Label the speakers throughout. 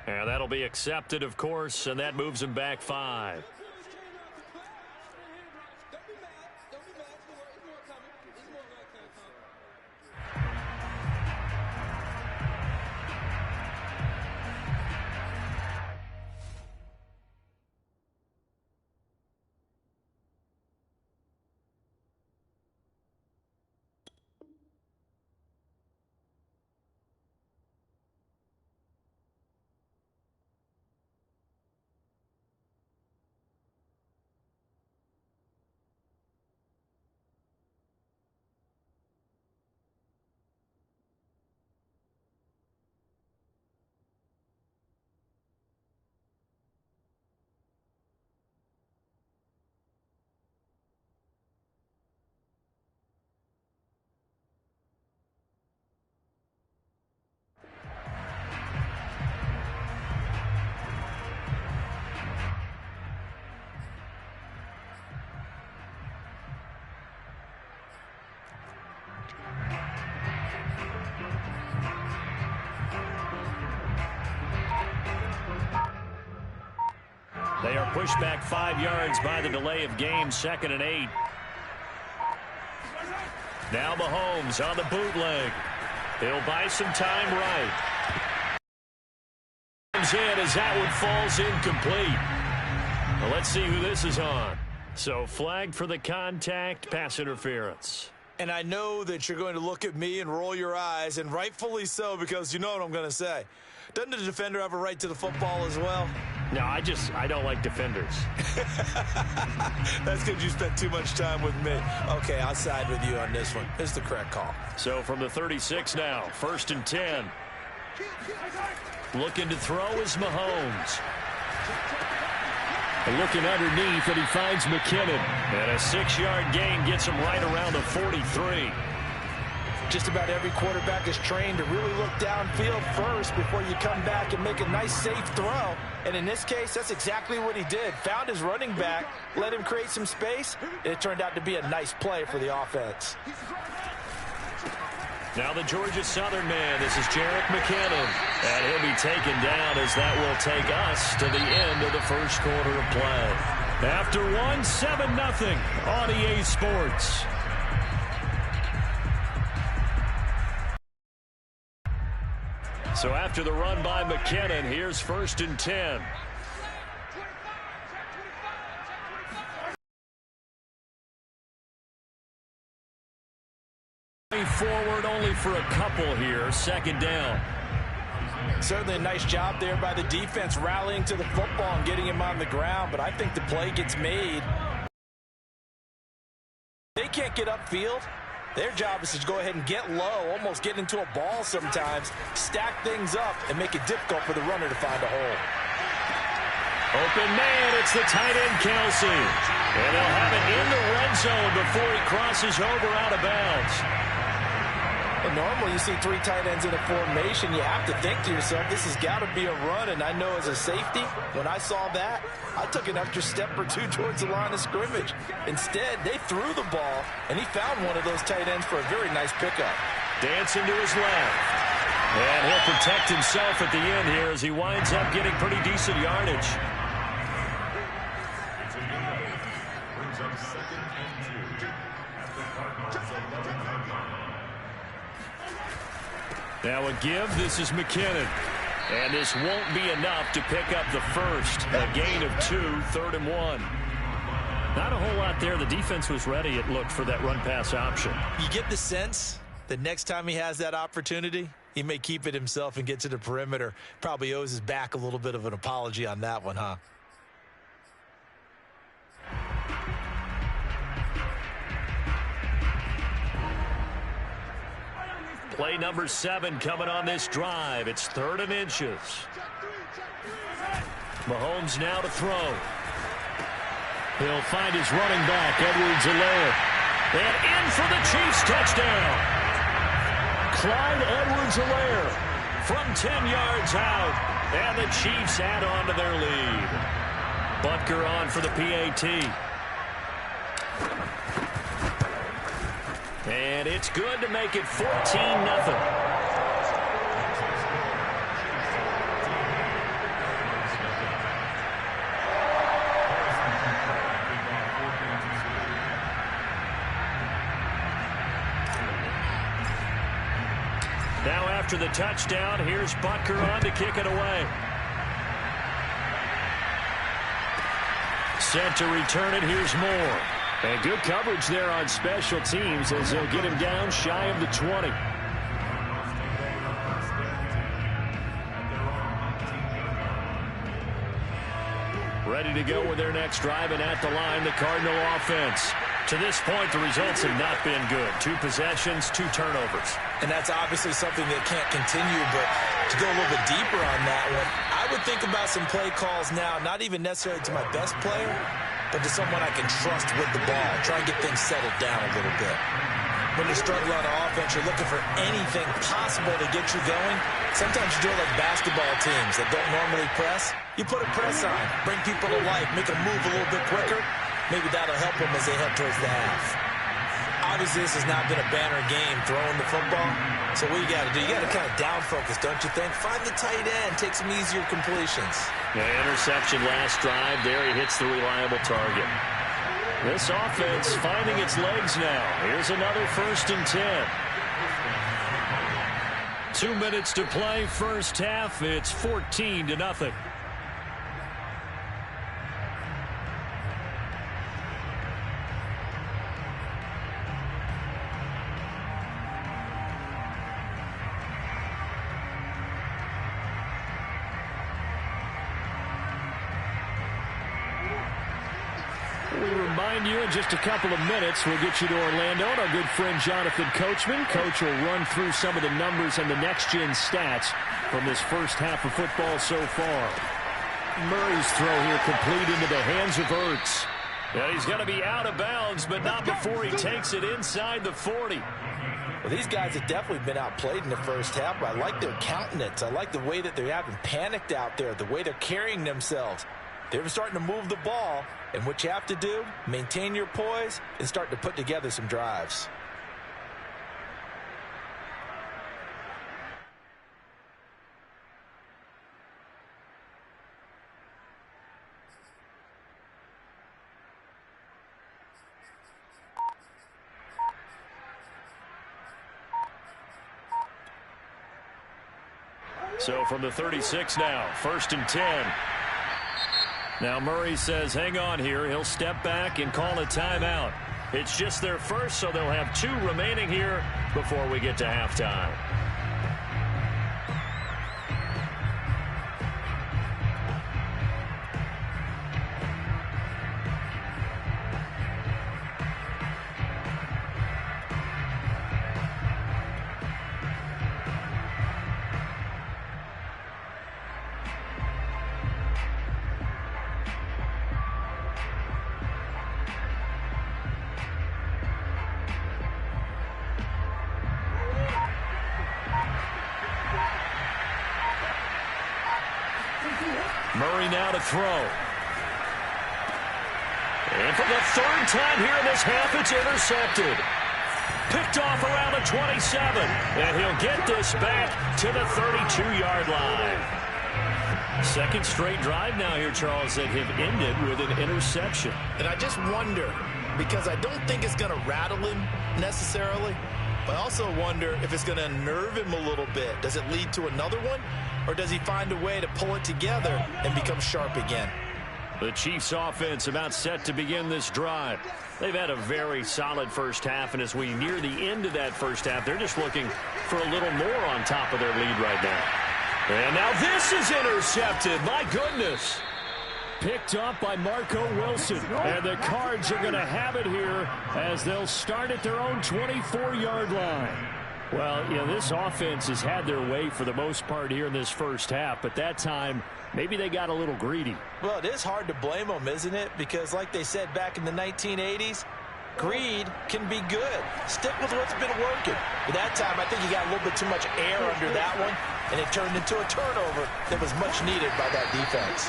Speaker 1: And that'll be accepted, of course, and that moves him back 5. They are pushed back 5 yards by the delay of game, 2nd and 8. Now Mahomes on the bootleg. He'll buy some time right. Comes in as that one falls incomplete. Well, let's see who this is on. So flagged for the contact, pass interference.
Speaker 2: And I know that you're going to look at me and roll your eyes, and rightfully so, because you know what I'm going to say. Doesn't the defender have a right to the football as well?
Speaker 1: No, I don't like defenders.
Speaker 2: That's because you spent too much time with me. Okay, I'll side with you on this one. It's the correct call.
Speaker 1: So from the 36 now, 1st and 10. Looking to throw is Mahomes. Looking underneath, and he finds McKinnon. And a 6-yard gain gets him right around the 43.
Speaker 2: Just about every quarterback is trained to really look downfield first before you come back and make a nice, safe throw. And in this case, that's exactly what he did. Found his running back, let him create some space, and it turned out to be a nice play for the offense.
Speaker 1: Now the Georgia Southern man, this is Jerick McKinnon. And he'll be taken down as that will take us to the end of the first quarter of play. After one, 7-0 on EA Sports. So after the run by McKinnon, here's 1st and 10. Forward only for a couple here, 2nd down.
Speaker 2: Certainly a nice job there by the defense rallying to the football and getting him on the ground, but I think the play gets made. They can't get upfield. Their job is to go ahead and get low, almost get into a ball sometimes, stack things up, and make it difficult for the runner to find a hole.
Speaker 1: Open man, it's the tight end, Kelsey. And he'll have it in the red zone before he crosses over out of bounds.
Speaker 2: And normally you see 3 tight ends in a formation, you have to think to yourself, this has got to be a run. And I know as a safety, when I saw that, I took an extra step or 2 towards the line of scrimmage. Instead, they threw the ball, and he found one of those tight ends for a very nice pickup.
Speaker 1: Dancing to his left. And he'll protect himself at the end here as he winds up getting pretty decent yardage. Now a give, this is McKinnon. And this won't be enough to pick up the first. A gain of 2, 3rd and 1. Not a whole lot there. The defense was ready, it looked, for that run-pass option.
Speaker 2: You get the sense that next time he has that opportunity, he may keep it himself and get to the perimeter. Probably owes his back a little bit of an apology on that one, huh?
Speaker 1: Play number 7 coming on this drive. It's 3rd and inches. Mahomes now to throw. He'll find his running back, Edwards-Helaire. And in for the Chiefs touchdown. Clyde Edwards-Helaire from 10 yards out. And the Chiefs add on to their lead. Butker on for the PAT. And it's good to make it 14-0. after the touchdown. Here's Butker on to kick it away. Set to return it. Here's Moore. And good coverage there on special teams as they'll get him down shy of the 20. Ready to go with their next drive, and at the line, the Cardinal offense. To this point, the results have not been good. 2 possessions, 2 turnovers.
Speaker 2: And that's obviously something that can't continue, but to go a little bit deeper on that one, I would think about some play calls now, not even necessarily to my best player, but to someone I can trust with the ball. Try and get things settled down a little bit. When you're struggling on offense, you're looking for anything possible to get you going. Sometimes you do it like basketball teams that don't normally press. You put a press on, bring people to life, make them move a little bit quicker. Maybe that'll help them as they head towards the half. Obviously, this has not been a banner game throwing the football. So what you got to do, you got to kind of down focus, don't you think? Find the tight end, take some easier completions.
Speaker 1: Yeah, interception last drive. There he hits the reliable target. This offense finding its legs now. Here's another 1st and 10. 2 minutes to play, first half. It's 14-0. You in just a couple of minutes. We'll get you to Orlando and our good friend Jonathan Coachman. Coach will run through some of the numbers and the next-gen stats from this first half of football so far. Murray's throw here complete into the hands of Ertz. Yeah, he's going to be out of bounds, but not before he takes it inside the 40.
Speaker 2: Well, these guys have definitely been outplayed in the first half. I like their countenance. I like the way that they haven't panicked out there, the way they're carrying themselves. They're starting to move the ball, and what you have to do, maintain your poise and start to put together some drives.
Speaker 1: So from the 36 now, 1st and 10. Now Murray says hang on here. He'll step back and call a timeout. It's just their first, so they'll have 2 remaining here before we get to halftime. Murray now to throw. And for the 3rd time here in this half, it's intercepted. Picked off around the 27. And he'll get this back to the 32-yard line. 2nd straight drive now here, Charles, that have ended with an interception.
Speaker 2: And I just wonder, because I don't think it's going to rattle him necessarily, but I also wonder if it's going to unnerve him a little bit. Does it lead to another one? Or does he find a way to pull it together and become sharp again?
Speaker 1: The Chiefs offense about set to begin this drive. They've had a very solid first half, and as we near the end of that first half, they're just looking for a little more on top of their lead right now. And now this is intercepted. My goodness. Picked up by Marco Wilson. And the Cards are going to have it here as they'll start at their own 24-yard line. Well, you know, this offense has had their way for the most part here in this first half, but that time, maybe they got a little greedy.
Speaker 2: Well, it is hard to blame them, isn't it? Because like they said back in the 1980s, greed can be good. Stick with what's been working. But that time, I think you got a little bit too much air under that one, and it turned into a turnover that was much needed by that defense.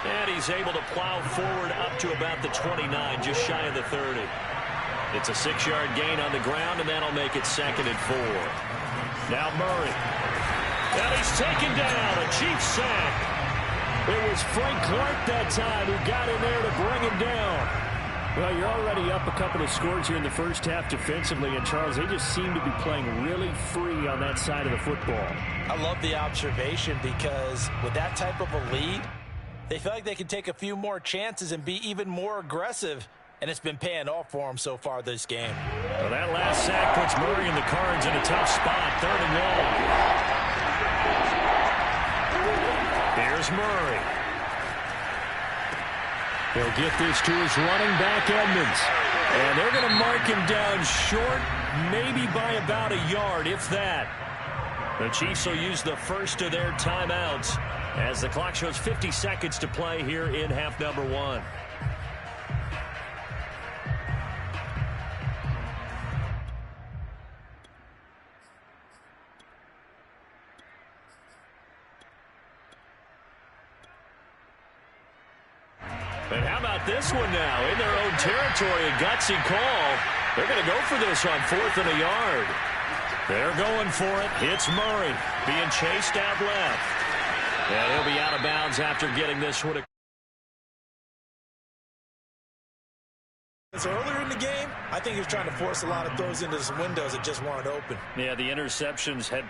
Speaker 1: And he's able to plow forward up to about the 29, just shy of the 30. It's a 6-yard gain on the ground, and that'll make it 2nd and 4. Now Murray. And he's taken down. A Chiefs sack. It was Frank Clark that time who got in there to bring him down. Well, you're already up a couple of scores here in the first half defensively, and Charles, they just seem to be playing really free on that side of the football.
Speaker 2: I love the observation because with that type of a lead, they feel like they can take a few more chances and be even more aggressive, and it's been paying off for them so far this game.
Speaker 1: Well, that last sack puts Murray and the Cards in a tough spot, 3rd and long. Here's Murray. He'll get this to his running back, Edmonds. And they're going to mark him down short, maybe by about a yard, if that. The Chiefs will use the first of their timeouts as the clock shows 50 seconds to play here in half number 1. And how about this one now? In their own territory, a gutsy call. They're going to go for this on 4th and a yard. They're going for it. It's Murray being chased out left. And he'll be out of bounds after getting this one.
Speaker 2: So earlier in the game, I think he was trying to force a lot of throws into some windows that just weren't open.
Speaker 1: Yeah, the interceptions had